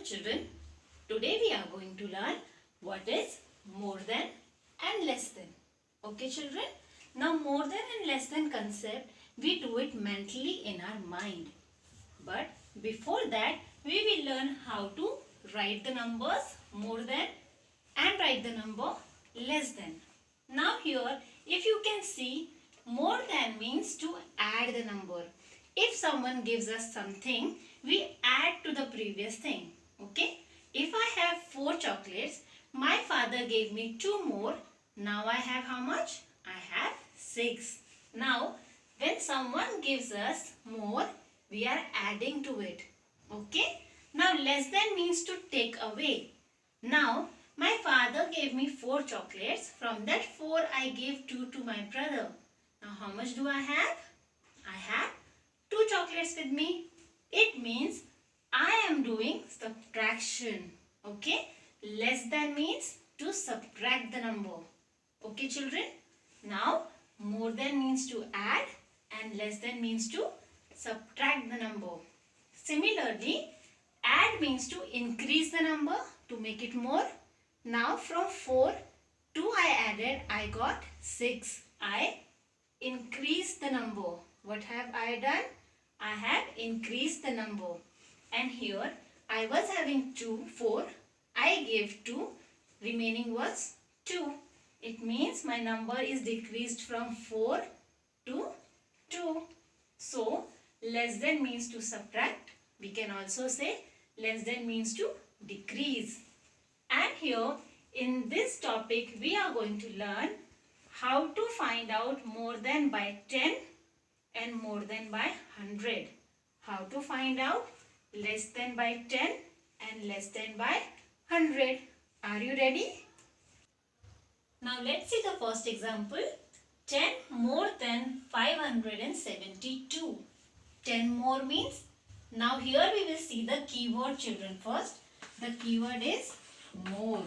children, today we are going to learn what is more than and less than. Okay children, now more than and less than concept, we do it mentally in our mind. But before that, we will learn how to write the numbers more than and write the number less than. Now here, if you can see, more than means to add the number. If someone gives us something, we add to the previous thing. Okay? If I have 4 chocolates, my father gave me 2 more. Now I have how much? I have 6. Now, when someone gives us more, we are adding to it. Okay? Now, less than means to take away. Now, my father gave me 4 chocolates. From that 4, I gave 2 to my brother. Now, how much do I have? I have 2 chocolates with me. It means I am doing subtraction. Okay? Less than means to subtract the number. Okay, children? Now, more than means to add and less than means to subtract the number. Similarly, add means to increase the number to make it more. Now, from 4, 2 I added, I got 6. I increased the number. What have I done? I have increased the number. And here, I was having 4. I gave 2. Remaining was 2. It means my number is decreased from 4 to 2. So, less than means to subtract. We can also say less than means to decrease. And here, in this topic, we are going to learn how to find out more than by 10 and more than by 100. How to find out less than by 10 and less than by 100. Are you ready? Now let's see the first example. 10 more than 572. 10 more means, now here we will see the keyword children first. The keyword is more.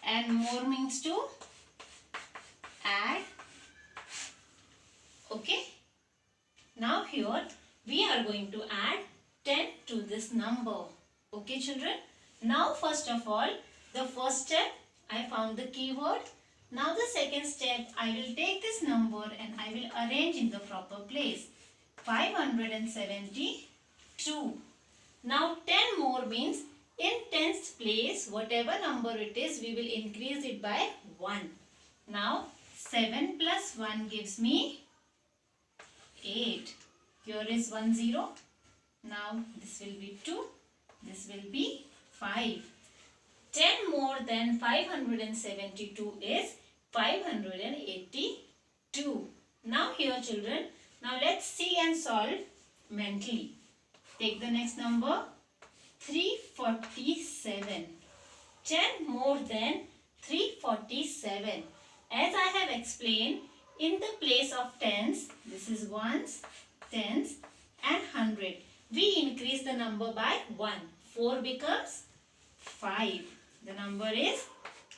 And more means to add. Okay. Now here we are going to add 10 to this number. Okay children. Now first of all, the first step, I found the keyword. Now the second step, I will take this number and I will arrange in the proper place. 572. Now 10 more means in 10th place, whatever number it is, we will increase it by 1. Now 7 plus 1 gives me 8. Here is 1 0. Now this will be 2. This will be 5. 10 more than 572 is 582. Now here children, now let's see and solve mentally. Take the next number, 347. 10 more than 347. As I have explained, in the place of tens, this is ones, tens and 100. We increase the number by 1. 4 becomes 5. The number is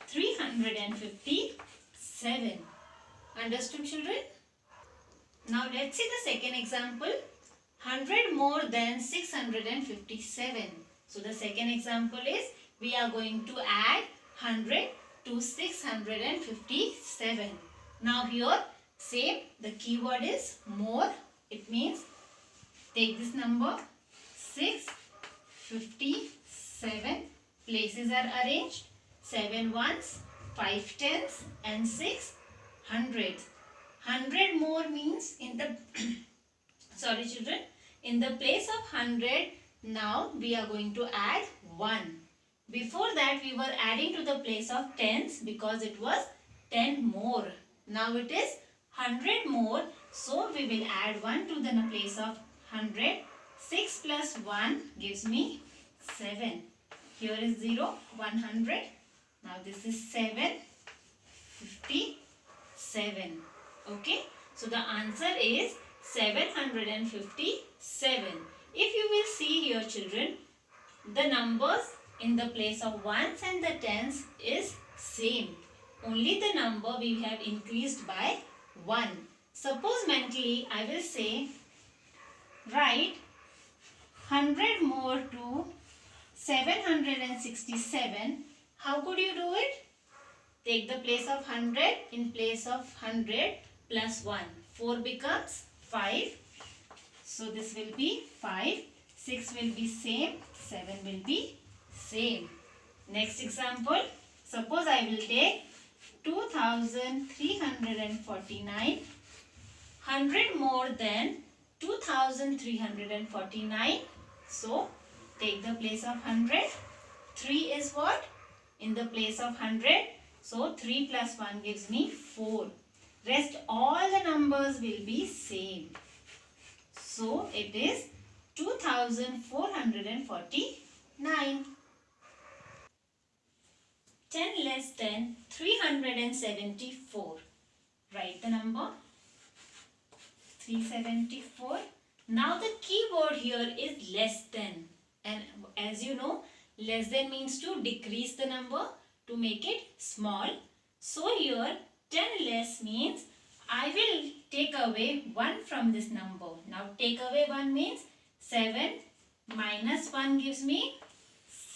357. Understood children? Now let's see the second example. 100 more than 657. So the second example is we are going to add 100 to 657. Now here same, the keyword is more. It means take this number 657. Places are arranged 7 ones, 5 tens and 6 hundreds. 100 more means in the sorry children, in the place of 100 now we are going to add 1. Before that we were adding to the place of tens because it was 10 more. Now it is 100 more, so we will add 1 to the place of 100. 6 plus 1 gives me 7. Here is 0, 100. Now this is 757. Okay. So the answer is 757. If you will see here children, the numbers in the place of ones and the tens is same. Only the number we have increased by 1. Suppose mentally I will say write 100 more to 767. How could you do it? Take the place of 100 in place of 100 plus 1. 4 becomes 5. So this will be 5. 6 will be same. 7 will be same. Next example. Suppose I will take 2349. 100 more than 2349. So take the place of 100. 3 is what? In the place of 100. So 3 plus 1 gives me 4. Rest all the numbers will be same. So it is 2449. 10 less than 374. Write the number 374. Now the key word here is less than. And as you know, less than means to decrease the number, to make it small. So here 10 less means I will take away 1 from this number. Now take away 1 means 7 minus 1 gives me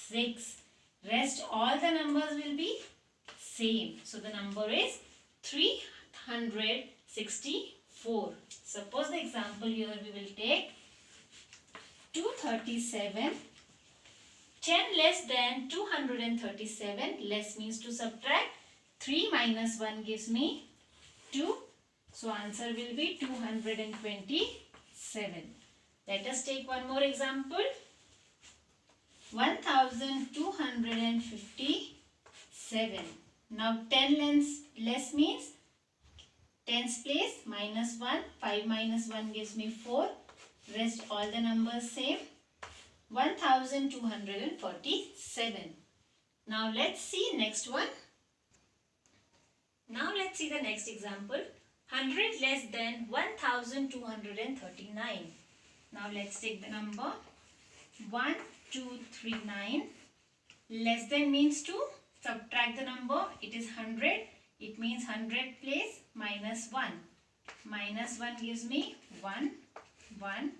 6. Rest all the numbers will be same. So the number is 364. Suppose the example here we will take 237. 10 less than 237. Less means to subtract. 3 minus 1 gives me 2. So answer will be 227. Let us take one more example. 1257. Now 10 less means 10's place minus 1. 5 minus 1 gives me 4. Rest all the numbers same. 1247. Now let's see next one. Now let's see the next example. 100 less than 1239. Now let's take the number 1239. Less than means to subtract the number. It is 100. It means 100 place minus 1. Minus 1 gives me 1, 1,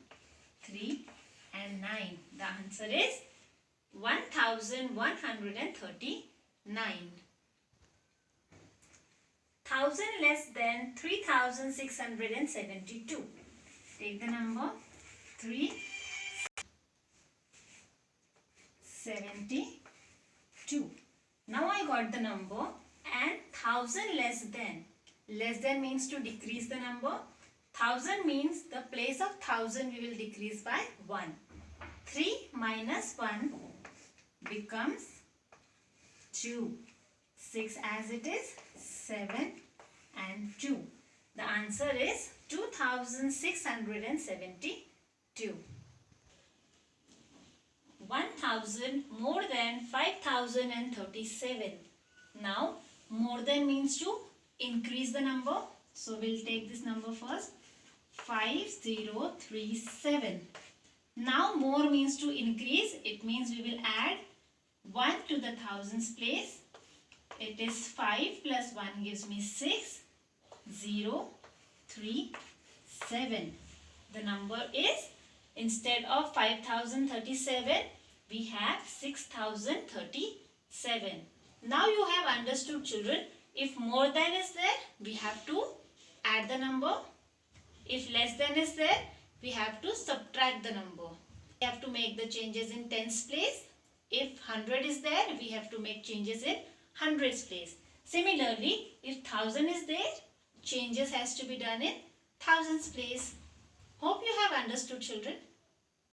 3 and 9. The answer is 1139. 1000 less than 3672. Take the number 372. Now I got the number and 1000 less than. Less than means to decrease the number. 1000 means the place of 1000 we will decrease by 1. 3 minus 1 becomes 2. 6 as it is, 7 and 2. The answer is 2672. 1000 more than 5037. Now more than means to increase the number. So we'll take this number first. 5037. Now more means to increase. It means we will add 1 to the thousands place. It is 5 plus 1 gives me 6. 0, 3, 7. The number is, instead of 5037, we have 6037. Now you have understood, children. If more than is there, we have to add the number. If less than is there, we have to subtract the number. We have to make the changes in tens place. If 100 is there, we have to make changes in hundreds place. Similarly, if 1000 is there, changes has to be done in thousands place. Hope you have understood, children.